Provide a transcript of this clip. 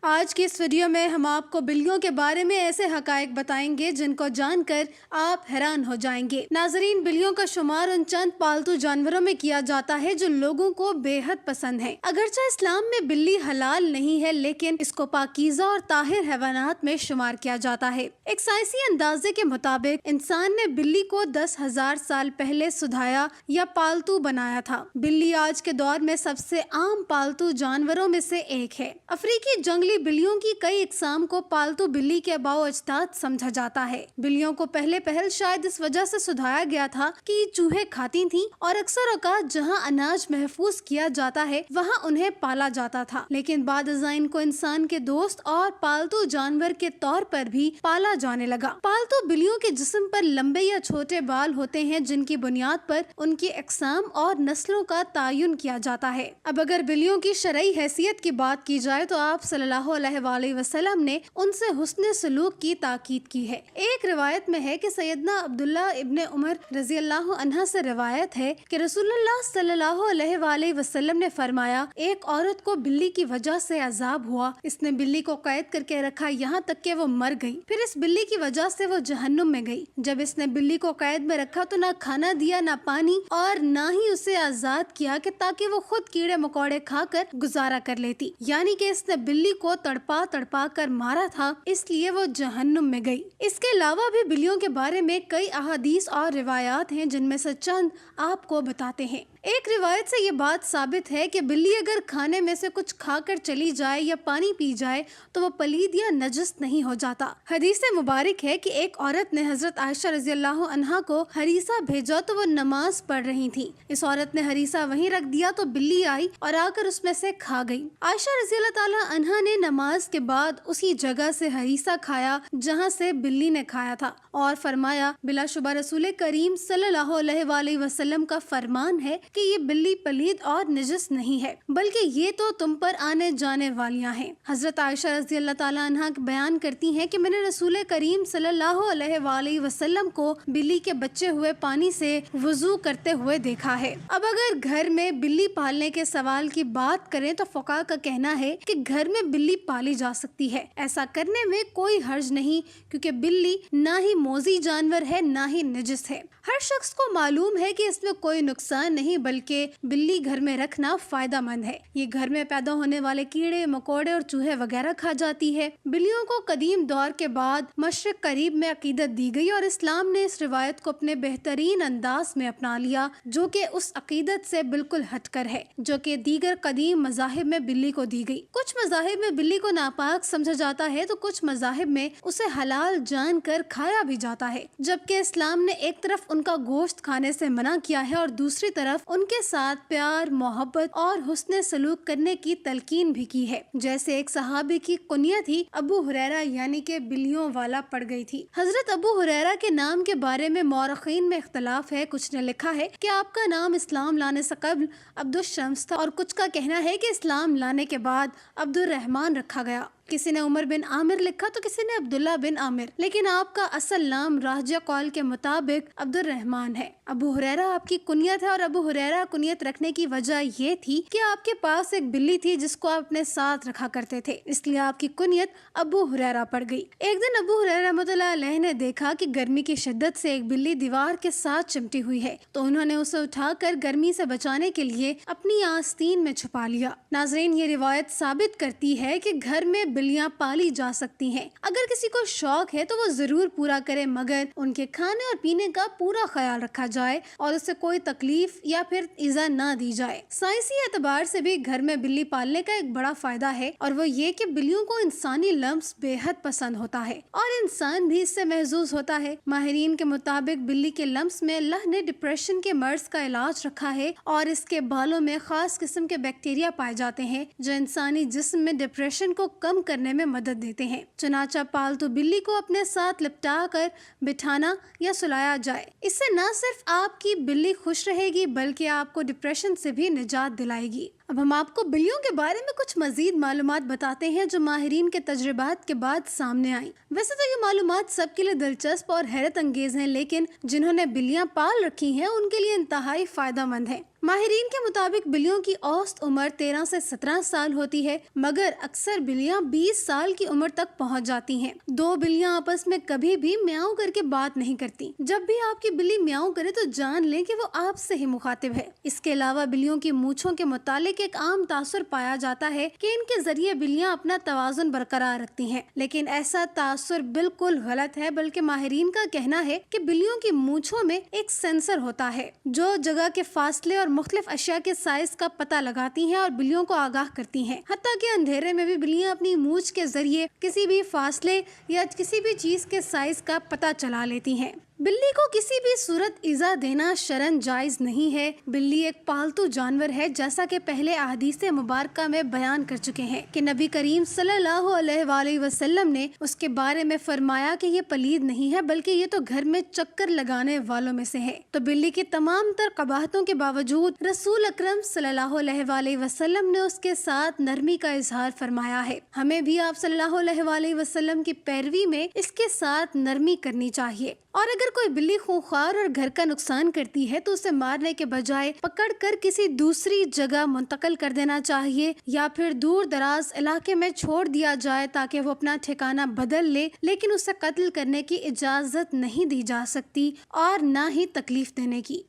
آج کی اس ویڈیو میں ہم آپ کو بلیوں کے بارے میں ایسے حقائق بتائیں گے جن کو جان کر آپ حیران ہو جائیں گے۔ ناظرین، بلیوں کا شمار ان چند پالتو جانوروں میں کیا جاتا ہے جو لوگوں کو بے حد پسند ہیں۔ اگرچہ اسلام میں بلی حلال نہیں ہے، لیکن اس کو پاکیزہ اور طاہر حیوانات میں شمار کیا جاتا ہے۔ ایک سائنسی اندازے کے مطابق انسان نے بلی کو 10,000 سال پہلے سدھایا یا پالتو بنایا تھا۔ بلی آج کے دور میں سب سے عام پالتو جانوروں میں سے ایک ہے۔ افریقی جنگلی بلیوں کی کئی اقسام کو پالتو بلی کے آباء و اجداد سمجھا جاتا ہے۔ بلیوں کو پہل شاید اس وجہ سے سدھایا گیا تھا کہ یہ چوہے کھاتی تھیں اور اکثر اوقات جہاں اناج محفوظ کیا جاتا ہے وہاں انہیں پالا جاتا تھا، لیکن بعد ازاں ان کو انسان کے دوست اور پالتو جانور کے طور پر بھی پالا جانے لگا۔ پالتو بلیوں کے جسم پر لمبے یا چھوٹے بال ہوتے ہیں جن کی بنیاد پر ان کی اقسام اور نسلوں کا تعین کیا جاتا ہے۔ اب اگر بلیوں کی شرعی حیثیت کی بات کی جائے تو آپ صلی اللہ علیہ وآلہ وسلم نے ان سے حسن سلوک کی تاکید کی ہے۔ ایک روایت میں ہے کہ سیدنا عبداللہ ابن عمر رضی اللہ عنہ سے روایت ہے کہ رسول اللہ صلی اللہ علیہ وآلہ وسلم نے فرمایا، ایک عورت کو بلی کی وجہ سے عذاب ہوا، اس نے بلی کو قید کر کے رکھا یہاں تک کہ وہ مر گئی، پھر اس بلی کی وجہ سے وہ جہنم میں گئی۔ جب اس نے بلی کو قید میں رکھا تو نہ کھانا دیا، نہ پانی، اور نہ ہی اسے آزاد کیا کہ تاکہ وہ خود کیڑے مکوڑے کھا کر گزارا کر لیتی، یعنی کہ اس نے بلی کو تڑپا کر مارا تھا، اس لیے وہ جہنم میں گئی۔ اس کے علاوہ بھی بلیوں کے بارے میں کئی احادیث اور روایات ہیں جن میں سے چند آپ کو بتاتے ہیں۔ ایک روایت سے یہ بات ثابت ہے کہ بلی اگر کھانے میں سے کچھ کھا کر چلی جائے یا پانی پی جائے تو وہ پلید یا نجس نہیں ہو جاتا۔ حدیث مبارک ہے کہ ایک عورت نے حضرت عائشہ رضی اللہ عنہا کو ہریسہ بھیجا تو وہ نماز پڑھ رہی تھی۔ اس عورت نے ہریسہ وہیں رکھ دیا تو بلی آئی اور آ کر اس میں سے کھا گئی۔ عائشہ رضی اللہ تعالی عنہا نے نماز کے بعد اسی جگہ سے ہریسہ کھایا جہاں سے بلی نے کھایا تھا، اور فرمایا، بلا شبہ رسول کریم صلی اللہ علیہ وآلہ وسلم کا فرمان ہے کہ یہ بلی پلید اور نجس نہیں ہے، بلکہ یہ تو تم پر آنے جانے والیاں ہیں۔ حضرت عائشہ رضی اللہ تعالی عنہا بیان کرتی ہیں کہ میں نے رسول کریم صلی اللہ علیہ وآلہ وسلم کو بلی کے بچے ہوئے پانی سے وضو کرتے ہوئے دیکھا ہے۔ اب اگر گھر میں بلی پالنے کے سوال کی بات کریں تو فقہاء کا کہنا ہے کہ گھر میں بلی پالی جا سکتی ہے، ایسا کرنے میں کوئی حرج نہیں، کیونکہ بلی نہ ہی موذی جانور ہے نہ ہی نجس ہے۔ ہر شخص کو معلوم ہے کہ اس میں کوئی نقصان نہیں، بلکہ بلی گھر میں رکھنا فائدہ مند ہے۔ یہ گھر میں پیدا ہونے والے کیڑے مکوڑے اور چوہے وغیرہ کھا جاتی ہے۔ بلیوں کو قدیم دور کے بعد مشرق قریب میں عقیدت دی گئی اور اسلام نے اس روایت کو اپنے بہترین انداز میں اپنا لیا، جو کہ اس عقیدت سے بالکل ہٹ کر ہے جو کہ دیگر قدیم مذاہب میں بلی کو دی گئی۔ کچھ مذاہب میں بلی کو ناپاک سمجھا جاتا ہے تو کچھ مذاہب میں اسے حلال جان کر کھایا بھی جاتا ہے، جبکہ اسلام نے ایک طرف ان کا گوشت کھانے سے منع کیا ہے اور دوسری طرف ان کے ساتھ پیار، محبت اور حسن سلوک کرنے کی تلقین بھی کی ہے۔ جیسے ایک صحابی کی کنیت ہی ابو ہریرہ یعنی کہ بلیوں والا پڑ گئی تھی۔ حضرت ابو ہریرہ کے نام کے بارے میں مورخین میں اختلاف ہے۔ کچھ نے لکھا ہے کہ آپ کا نام اسلام لانے سے قبل عبد الشمس تھا، اور کچھ کا کہنا ہے کہ اسلام لانے کے بعد عبد الرحمن رکھا گیا۔ کسی نے عمر بن عامر لکھا تو کسی نے عبداللہ بن عامر، لیکن آپ کا اصل نام راجہ قول کے مطابق عبد الرحمن ہے۔ ابو ہریرہ آپ کی کنیت ہے، اور ابو ہریرہ کنیت رکھنے کی وجہ یہ تھی کہ آپ کے پاس ایک بلی تھی جس کو آپ اپنے ساتھ رکھا کرتے تھے، اس لیے آپ کی کنیت ابو ہریرہ پڑ گئی۔ ایک دن ابو ہریرہ رحمۃ اللہ علیہ نے دیکھا کہ گرمی کی شدت سے ایک بلی دیوار کے ساتھ چمٹی ہوئی ہے، تو انہوں نے اسے اٹھا کر گرمی سے بچانے کے لیے اپنی آستین میں چھپا لیا۔ ناظرین، یہ روایت ثابت کرتی ہے کہ گھر میں بلیاں پالی جا سکتی ہیں۔ اگر کسی کو شوق ہے تو وہ ضرور پورا کرے، مگر ان کے کھانے اور پینے کا پورا خیال رکھا جائے اور اسے کوئی تکلیف یا پھر ایذا نہ دی جائے۔ سائنسی اعتبار سے بھی گھر میں بلی پالنے کا ایک بڑا فائدہ ہے، اور وہ یہ کہ بلیوں کو انسانی لمس بے حد پسند ہوتا ہے اور انسان بھی اس سے محظوظ ہوتا ہے۔ ماہرین کے مطابق بلی کے لمس میں اللہ نے ڈپریشن کے مرض کا علاج رکھا ہے، اور اس کے بالوں میں خاص قسم کے بیکٹیریا پائے جاتے ہیں جو انسانی جسم میں ڈپریشن کو کم کرنے میں مدد دیتے ہیں۔ چنانچہ پالتو بلی کو اپنے ساتھ لپٹا کر بٹھانا یا سلایا جائے، اس سے نہ صرف آپ کی بلی خوش رہے گی بلکہ آپ کو ڈپریشن سے بھی نجات دلائے گی۔ اب ہم آپ کو بلیوں کے بارے میں کچھ مزید معلومات بتاتے ہیں جو ماہرین کے تجربات کے بعد سامنے آئیں۔ ویسے تو یہ معلومات سب کے لیے دلچسپ اور حیرت انگیز ہیں، لیکن جنہوں نے بلیاں پال رکھی ہیں ان کے لیے انتہائی فائدہ مند ہے۔ ماہرین کے مطابق بلیوں کی اوسط عمر 13 سے 17 سال ہوتی ہے، مگر اکثر بلیاں 20 سال کی عمر تک پہنچ جاتی ہیں۔ دو بلیاں آپس میں کبھی بھی میاؤں کر کے بات نہیں کرتی۔ جب بھی آپ کی بلی میاؤں کرے تو جان لیں کہ وہ آپ سے ہی مخاطب ہے۔ اس کے علاوہ بلیوں کی مونچھوں کے متعلق ایک عام تاثر پایا جاتا ہے کہ ان کے ذریعے بلیاں اپنا توازن برقرار رکھتی ہیں، لیکن ایسا تاثر بالکل غلط ہے، بلکہ ماہرین کا کہنا ہے کہ بلیوں کی مونچھوں میں ایک سینسر ہوتا ہے جو جگہ کے فاصلے اور مختلف اشیاء کے سائز کا پتہ لگاتی ہیں اور بلیوں کو آگاہ کرتی ہیں۔ حتیٰ کہ اندھیرے میں بھی بلیاں اپنی مونچھ کے ذریعے کسی بھی فاصلے یا کسی بھی چیز کے سائز کا پتہ چلا لیتی ہیں۔ بلی کو کسی بھی صورت ایذا دینا شرعاً جائز نہیں ہے۔ بلی ایک پالتو جانور ہے، جیسا کہ پہلے احادیث مبارکہ میں بیان کر چکے ہیں کہ نبی کریم صلی اللہ علیہ وآلہ وسلم نے اس کے بارے میں فرمایا کہ یہ پلید نہیں ہے، بلکہ یہ تو گھر میں چکر لگانے والوں میں سے ہے۔ تو بلی کی تمام تر قباحتوں کے باوجود رسول اکرم صلی اللہ علیہ وآلہ وسلم نے اس کے ساتھ نرمی کا اظہار فرمایا ہے۔ ہمیں بھی آپ صلی اللہ علیہ وآلہ وسلم کی پیروی میں اس کے ساتھ نرمی کرنی چاہیے، اور اگر کوئی بلی خونخوار اور گھر کا نقصان کرتی ہے تو اسے مارنے کے بجائے پکڑ کر کسی دوسری جگہ منتقل کر دینا چاہیے، یا پھر دور دراز علاقے میں چھوڑ دیا جائے تاکہ وہ اپنا ٹھکانہ بدل لے، لیکن اسے قتل کرنے کی اجازت نہیں دی جا سکتی اور نہ ہی تکلیف دینے کی۔